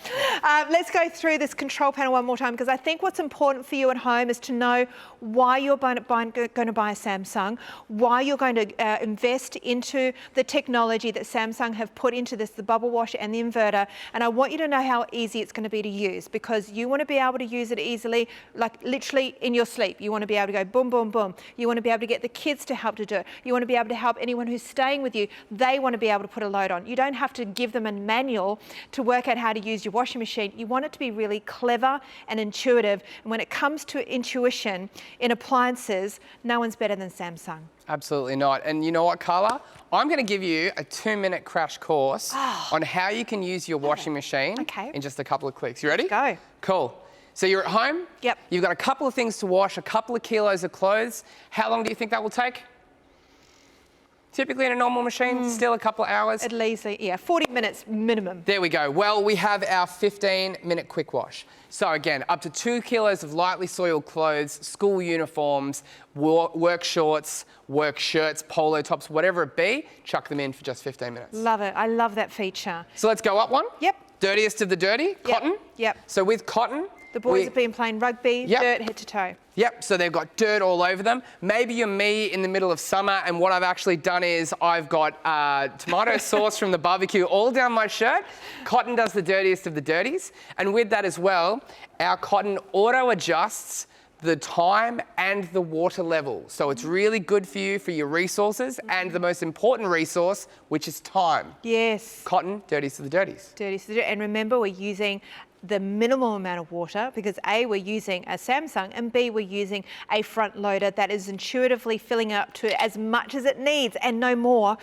Let's go through this control panel one more time because I think what's important for you at home is to know why you're going to buy a Samsung, why you're going to invest into the technology that Samsung have put into this, the Bubblewash and the inverter, and I want you to know how easy it's going to be to use because you want to be able to use it easily, like literally in your sleep. You want to be able to go boom, boom, boom. You want to be able to get the kids to help to do it. You want to be able to help anyone who's staying with you. They want to be able to put a load on. You don't have to give them a manual to work out how to use your washing machine. You want it to be really clever and intuitive. And when it comes to intuition in appliances, no one's better than Samsung. Absolutely not. And you know what, Carla? I'm going to give you a 2-minute crash course on how you can use your washing machine in just a couple of clicks. You ready? Let's go. Cool. So you're at home. Yep. You've got a couple of things to wash, a couple of kilos of clothes. How long do you think that will take? Typically in a normal machine, still a couple of hours. At least, yeah, 40 minutes minimum. There we go. Well, we have our 15-minute quick wash. So again, up to 2 kilos of lightly soiled clothes, school uniforms, work shorts, work shirts, polo tops, whatever it be, chuck them in for just 15 minutes. Love it. I love that feature. So let's go up one. Yep. Dirtiest of the dirty, cotton. Yep. So with cotton, the boys have been playing rugby, dirt head to toe. Yep, so they've got dirt all over them. Maybe you're me in the middle of summer and what I've actually done is I've got tomato sauce from the barbecue all down my shirt. Cotton does the dirtiest of the dirties. And with that as well, our cotton auto-adjusts the time and the water level. So it's really good for you for your resources and the most important resource, which is time. Yes. Cotton, dirtiest of the dirties. Dirtiest of the dirty. And remember, we're using the minimum amount of water, because A, we're using a Samsung, and B, we're using a front loader that is intuitively filling up to as much as it needs and no more,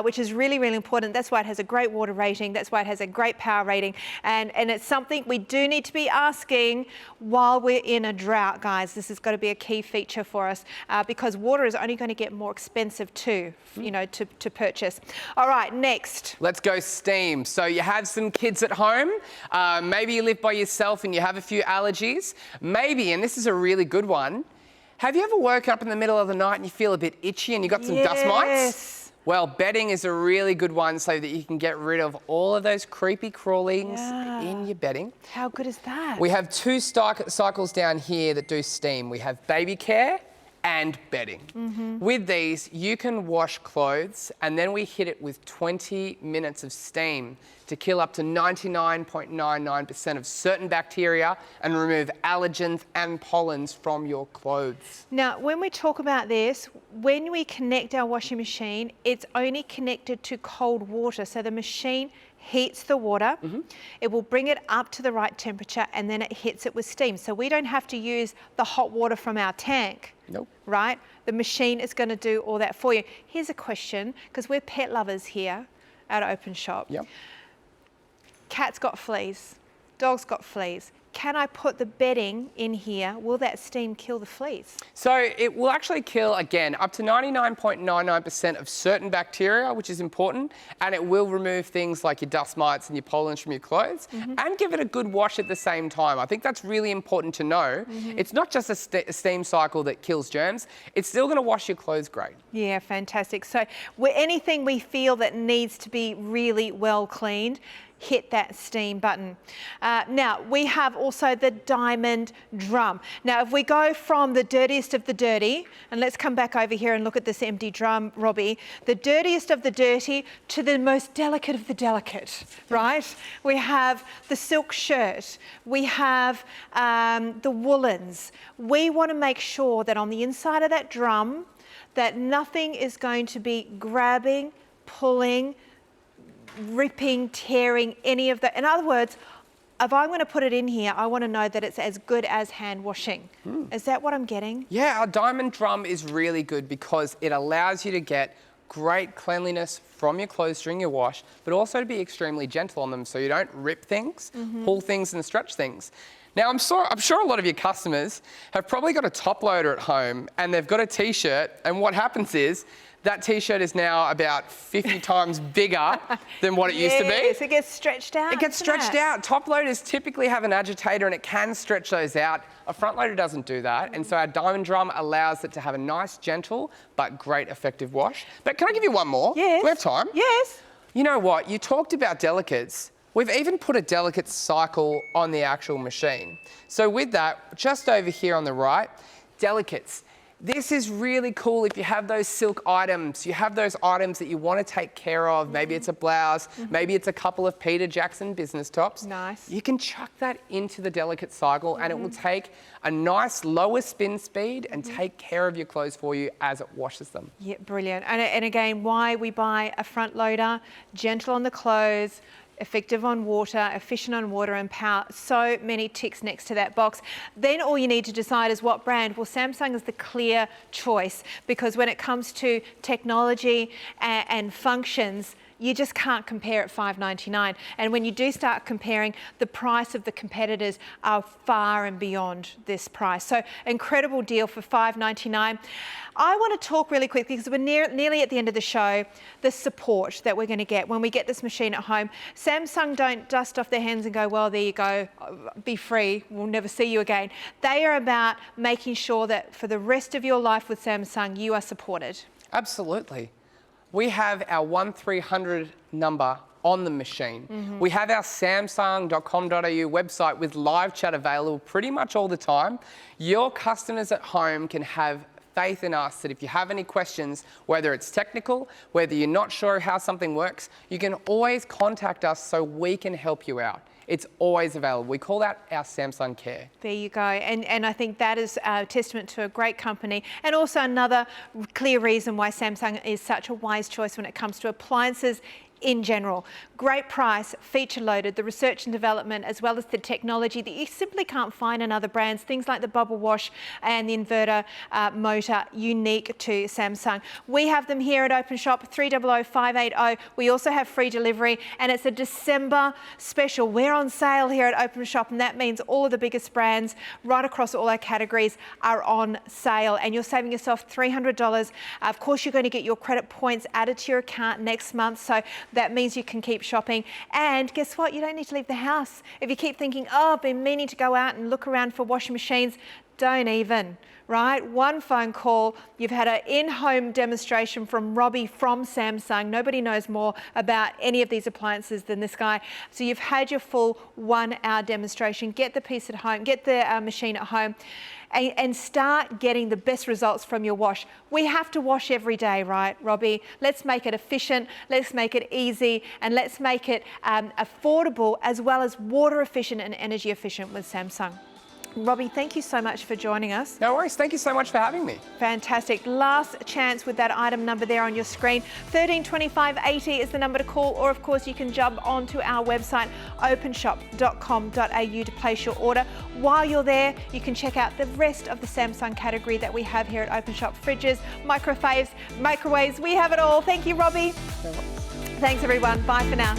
which is really, really important. That's why it has a great water rating. That's why it has a great power rating. And it's something we do need to be asking while we're in a drought, guys. This has got to be a key feature for us because water is only going to get more expensive too, you know, to purchase. All right, next. Let's go steam. So you have some kids at home. Maybe you live by yourself and you have a few allergies. Maybe, and this is a really good one, have you ever woken up in the middle of the night and you feel a bit itchy and you got some dust mites? Well, bedding is a really good one so that you can get rid of all of those creepy crawlings in your bedding. How good is that? We have two cycles down here that do steam. We have baby care and bedding. With these, you can wash clothes and then we hit it with 20 minutes of steam to kill up to 99.99% of certain bacteria and remove allergens and pollens from your clothes. Now, when we talk about this, when we connect our washing machine, it's only connected to cold water. So the machine heats the water, it will bring it up to the right temperature, and then it hits it with steam. So we don't have to use the hot water from our tank. Nope. Right? The machine is going to do all that for you. Here's a question, because we're pet lovers here at Openshop. Yep. Cat's got fleas, dog's got fleas. Can I put the bedding in here? Will that steam kill the fleas? So it will actually kill, again, up to 99.99% of certain bacteria, which is important, and it will remove things like your dust mites and your pollens from your clothes and give it a good wash at the same time. I think that's really important to know. It's not just a steam cycle that kills germs, it's still going to wash your clothes great. Yeah, fantastic. So anything we feel that needs to be really well cleaned, hit that steam button. Now, we have also the diamond drum. Now, if we go from the dirtiest of the dirty, and let's come back over here and look at this empty drum, Robbie, the dirtiest of the dirty to the most delicate of the delicate, right? We have the silk shirt, we have the woolens. We want to make sure that on the inside of that drum, that nothing is going to be grabbing, pulling, ripping, tearing, any of that. In other words, if I'm going to put it in here, I want to know that it's as good as hand washing. Is that what I'm getting? Yeah, our diamond drum is really good because it allows you to get great cleanliness from your clothes during your wash, but also to be extremely gentle on them so you don't rip things, pull things and stretch things. Now, I'm sure a lot of your customers have probably got a top loader at home and they've got a t-shirt, and what happens is that t-shirt is now about 50 times bigger than what it used to be. Yes, it gets stretched out. It gets stretched out. Top loaders typically have an agitator and it can stretch those out. A front loader doesn't do that. And so our diamond drum allows it to have a nice, gentle, but great effective wash. But can I give you one more? Yes. Do we have time? Yes. You know what? You talked about delicates. We've even put a delicate cycle on the actual machine. So with that, just over here on the right, delicates. This is really cool if you have those silk items, you have those items that you want to take care of. Maybe it's a blouse, maybe it's a couple of Peter Jackson business tops. Nice. You can chuck that into the delicate cycle and it will take a nice lower spin speed and take care of your clothes for you as it washes them. Yeah, brilliant. And again, why we buy a front loader, gentle on the clothes, effective on water, efficient on water and power. So many ticks next to that box. Then all you need to decide is what brand. Well, Samsung is the clear choice because when it comes to technology and functions, you just can't compare at $5.99. And when you do start comparing, the price of the competitors are far and beyond this price. So incredible deal for $5.99. I want to talk really quickly because we're nearly at the end of the show, the support that we're going to get when we get this machine at home. Samsung don't dust off their hands and go, well, there you go, be free, we'll never see you again. They are about making sure that for the rest of your life with Samsung, you are supported. Absolutely. We have our 1300 number on the machine. We have our samsung.com.au website with live chat available pretty much all the time. Your customers at home can have faith in us that if you have any questions, whether it's technical, whether you're not sure how something works, you can always contact us so we can help you out. It's always available. We call that our Samsung Care. There you go. And I think that is a testament to a great company and also another clear reason why Samsung is such a wise choice when it comes to appliances in general. Great price, feature loaded, the research and development, as well as the technology that you simply can't find in other brands. Things like the Bubblewash and the inverter motor, unique to Samsung. We have them here at Openshop, 300580. We also have free delivery, and it's a December special. We're on sale here at Openshop, and that means all of the biggest brands right across all our categories are on sale, and you're saving yourself $300. Of course, you're going to get your credit points added to your account next month, so that means you can keep shopping. And guess what? You don't need to leave the house. If you keep thinking, oh, I've been meaning to go out and look around for washing machines, don't even, right? One phone call, you've had an in-home demonstration from Robbie from Samsung. Nobody knows more about any of these appliances than this guy. So you've had your full 1 hour demonstration. Get the piece at home, get the machine at home, and start getting the best results from your wash. We have to wash every day, right, Robbie? Let's make it efficient, let's make it easy, and let's make it affordable as well as water efficient and energy efficient with Samsung. Robbie, thank you so much for joining us. No worries. Thank you so much for having me. Fantastic. Last chance with that item number there on your screen. 132580 is the number to call, or of course you can jump onto our website, openshop.com.au, to place your order. While you're there, you can check out the rest of the Samsung category that we have here at Openshop. Fridges, microwaves, we have it all. Thank you, Robbie. No worries. Thanks everyone. Bye for now.